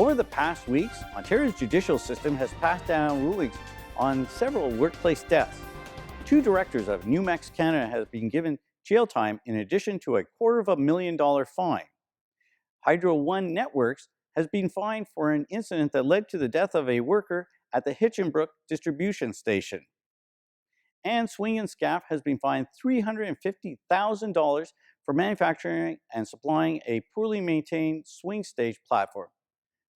Over the past weeks, Ontario's judicial system has passed down rulings on several workplace deaths. Two directors of Numex Canada have been given jail time in addition to a $250,000 fine. Hydro One Networks has been fined for an incident that led to the death of a worker at the Hitchinbrook distribution station. And Swing and Scaff has been fined $350,000 for manufacturing and supplying a poorly maintained swing stage platform.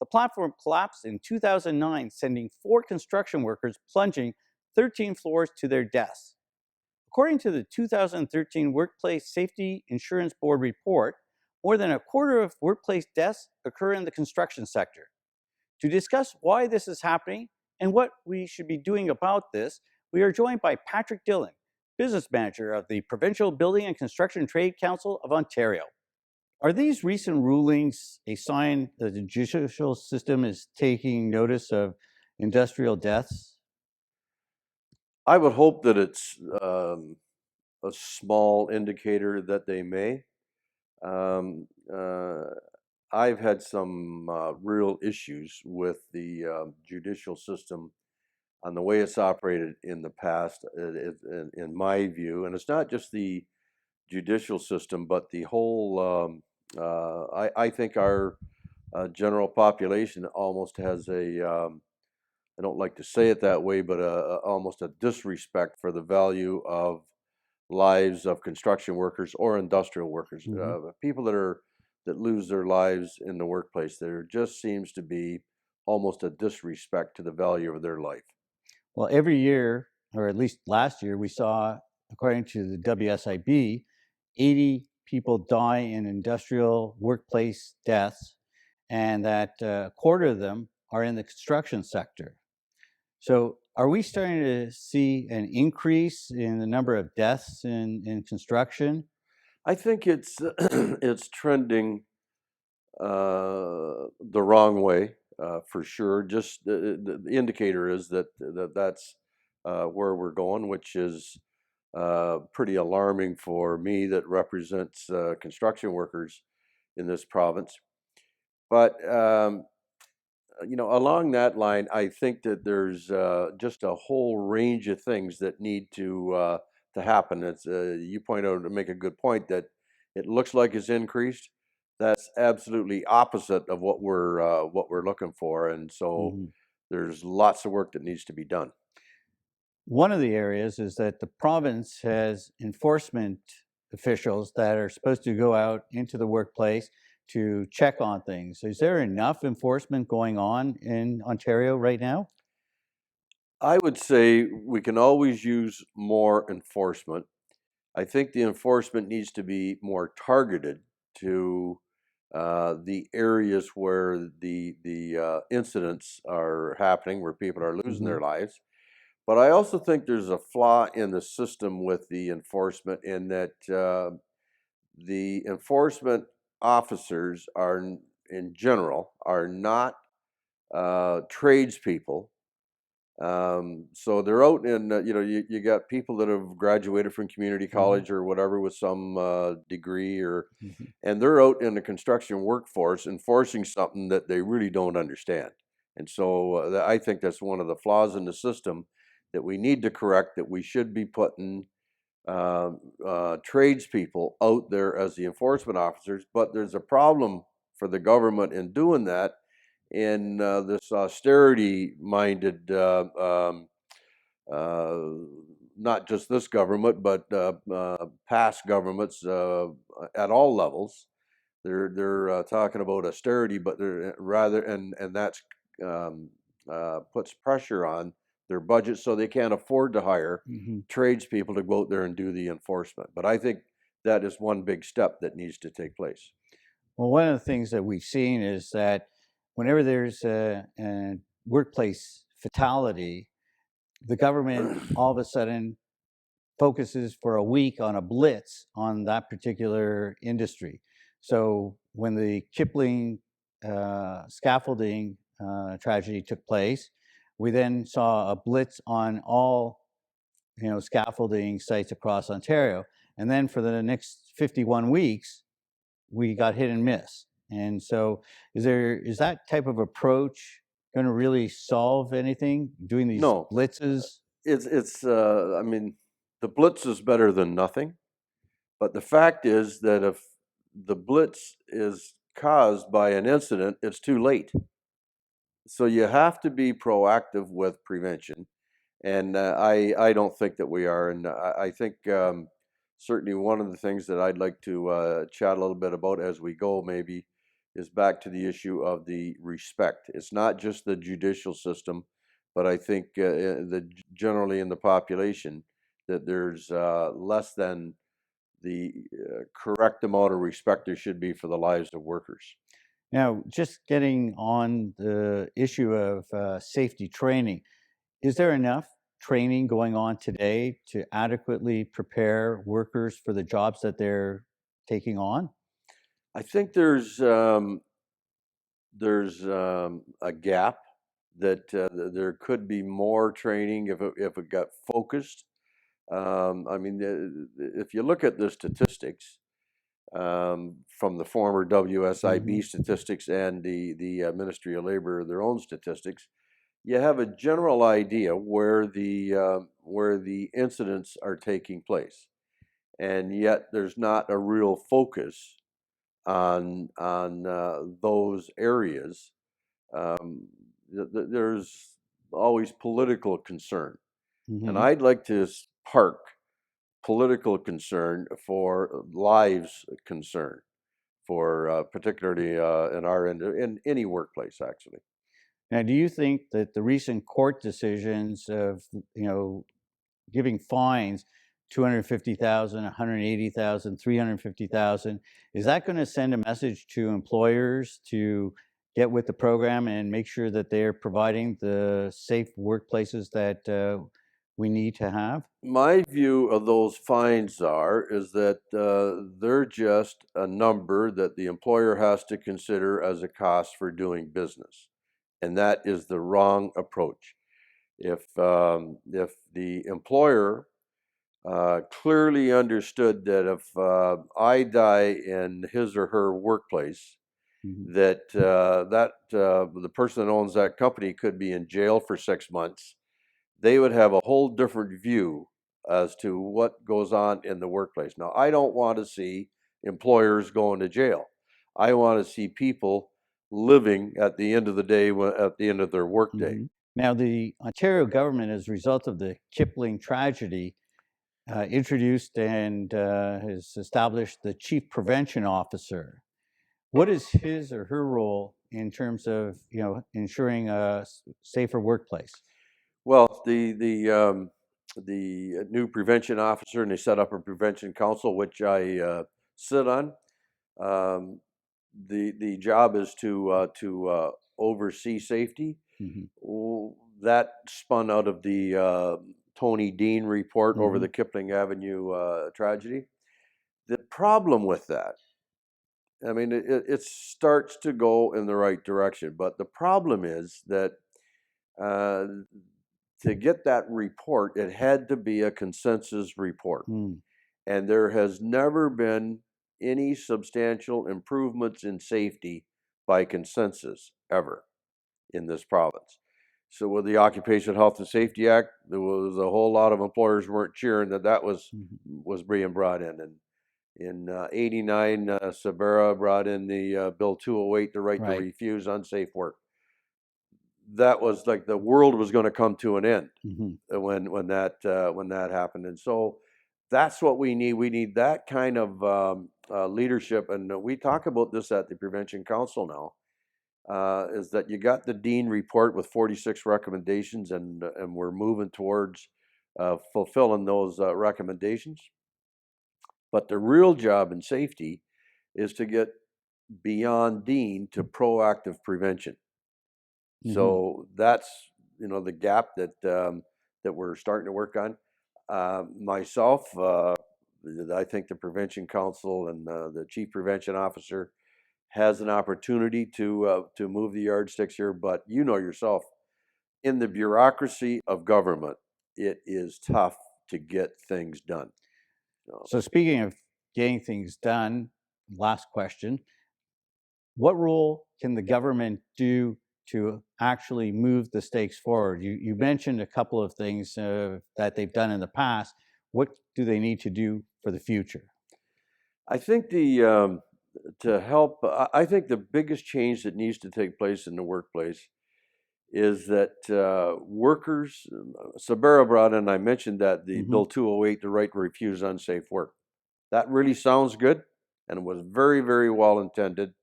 The platform collapsed in 2009, sending 4 construction workers plunging 13 floors to their deaths. According to the 2013 Workplace Safety Insurance Board report, more than a quarter of workplace deaths occur in the construction sector. To discuss why this is happening and what we should be doing about this, we are joined by Patrick Dillon, Business Manager of the Provincial Building and Construction Trade Council of Ontario. Are these recent rulings a sign that the judicial system is taking notice of industrial deaths? I would hope that it's a small indicator that they may. I've had some real issues with the judicial system on the way it's operated in the past, in my view. And it's not just the judicial system, but the whole, I think our general population almost has I don't like to say it that way, but almost a disrespect for the value of lives of construction workers or industrial workers. People that lose their lives in the workplace. There just seems to be almost a disrespect to the value of their life. Well, every year, or at least last year, we saw, according to the WSIB, 80 people die in industrial workplace deaths, and that a quarter of them are in the construction sector. So are we starting to see an increase in the number of deaths in construction? I think it's it's trending the wrong way for sure. Just the indicator is that's where we're going, which is pretty alarming for me that represents construction workers in this province. But along that line, I think that there's just a whole range of things that need to happen. It's you point out to make a good point that it looks like it's increased. That's absolutely opposite of what we're looking for, and so there's lots of work that needs to be done. One of the areas is that the province has enforcement officials that are supposed to go out into the workplace to check on things. Is there enough enforcement going on in Ontario right now? I would say we can always use more enforcement. I think the enforcement needs to be more targeted to the areas where the incidents are happening, where people are losing their lives. But I also think there's a flaw in the system with the enforcement in that the enforcement officers in general, are not tradespeople. So they're out in, you got people that have graduated from community college or whatever with some degree, and they're out in the construction workforce enforcing something that they really don't understand. And so I think that's one of the flaws in the system that we need to correct, that we should be putting tradespeople out there as the enforcement officers. But there's a problem for the government in doing that, in this austerity-minded, not just this government, but past governments at all levels. They're talking about austerity, but they're rather, and that's puts pressure on their budget, so they can't afford to hire tradespeople to go out there and do the enforcement. But I think that is one big step that needs to take place. Well, one of the things that we've seen is that whenever there's a workplace fatality, the government all of a sudden focuses for a week on a blitz on that particular industry. So when the Kipling scaffolding tragedy took place, we then saw a blitz on all scaffolding sites across Ontario. And then for the next 51 weeks, we got hit and miss. And so, is that type of approach going to really solve anything? Doing these No, blitzes? I mean, the blitz is better than nothing. But the fact is that if the blitz is caused by an incident, it's too late. So you have to be proactive with prevention, and I don't think that we are. And I think certainly one of the things that I'd like to chat a little bit about as we go maybe is back to the issue of the respect. It's not just the judicial system, but I think that generally in the population that there's less than the correct amount of respect there should be for the lives of workers. Now, just getting on the issue of safety training, is there enough training going on today to adequately prepare workers for the jobs that they're taking on? I think there's a gap that there could be more training if it got focused. I mean, if you look at the statistics from the former WSIB Hmm. statistics and the Ministry of Labor, their own statistics, you have a general idea where the incidents are taking place, and yet there's not a real focus on those areas. Um, there's always political concern, and Hmm. I'd like to park political concern for lives concern for particularly in our in any workplace actually. Now, do you think that the recent court decisions of, giving fines, 250,000, 180,000, 350,000, is that going to send a message to employers to get with the program and make sure that they're providing the safe workplaces that we need to have? My view of those fines is that they're just a number that the employer has to consider as a cost for doing business, and that is the wrong approach. If the employer clearly understood that if I die in his or her workplace, Mhm. that the person that owns that company could be in jail for 6 months, they would have a whole different view as to what goes on in the workplace. Now, I don't want to see employers going to jail. I want to see people living at the end of the day, at the end of their workday. Mhm. Now, the Ontario government, as a result of the Kipling tragedy, introduced and has established the chief prevention officer. What is his or her role in terms of ensuring a safer workplace? Well, the new prevention officer, and they set up a prevention council, which I sit on. Um, the job is to oversee safety. Hmm. That spun out of the Tony Dean report over Hmm. the Kipling Avenue tragedy. The problem with that, I mean, it starts to go in the right direction, but the problem is that uh, to get that report, it had to be a consensus report. Mm. And there has never been any substantial improvements in safety by consensus ever in this province. So with the Occupational Health and Safety Act, there was a whole lot of employers weren't cheering that Hmm. was being brought in. And in '89, Sabera brought in the Bill 208, the right to Right. refuse unsafe work. That was like the world was going to come to an end Hmm. when that happened, and so that's what we need. We need that kind of leadership, and we talk about this at the Prevention Council now. Is that you got the Dean report with 46 recommendations, and we're moving towards fulfilling those recommendations. But the real job in safety is to get beyond Dean to proactive prevention. Hmm. So that's the gap that we're starting to work on. Myself, I think the Prevention Council and the Chief Prevention Officer has an opportunity to move the yardsticks here. But you know yourself, in the bureaucracy of government, it is tough to get things done. So, So, speaking of getting things done, last question. what role can the government do to actually move the stakes forward? You mentioned a couple of things that they've done in the past. What do they need to do for the future? I think I think the biggest change that needs to take place in the workplace is that workers, Sabera brought in, I mentioned that the Bill 208, the right to refuse unsafe work. That really sounds good and was very, very well intended.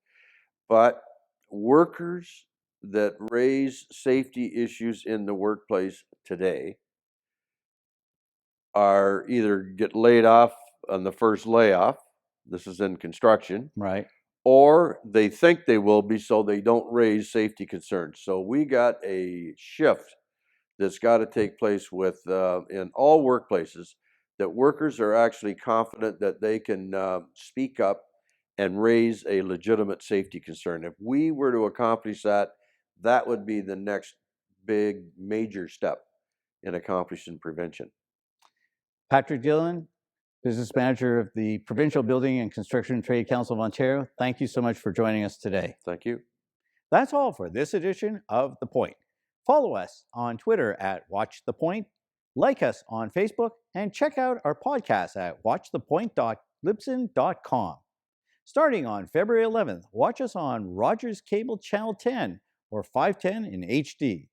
But workers that raise safety issues in the workplace today are either get laid off on the first layoff, this is in construction, Right. or they think they will be, so they don't raise safety concerns. So we got a shift that's got to take place with in all workplaces, that workers are actually confident that they can speak up and raise a legitimate safety concern. If we were to accomplish that, that would be the next big major step in accomplishing prevention. Patrick Dillon, Business Manager of the Provincial Building and Construction Trade Council of Ontario, thank you so much for joining us today. Thank you. That's all for this edition of The Point. Follow us on Twitter at Watch The Point, like us on Facebook, and check out our podcast at watchthepoint.libsyn.com. Starting on February 11th, watch us on Rogers Cable Channel 10 or 510 in HD.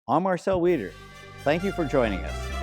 I'm Marcel Wieder. Thank you for joining us.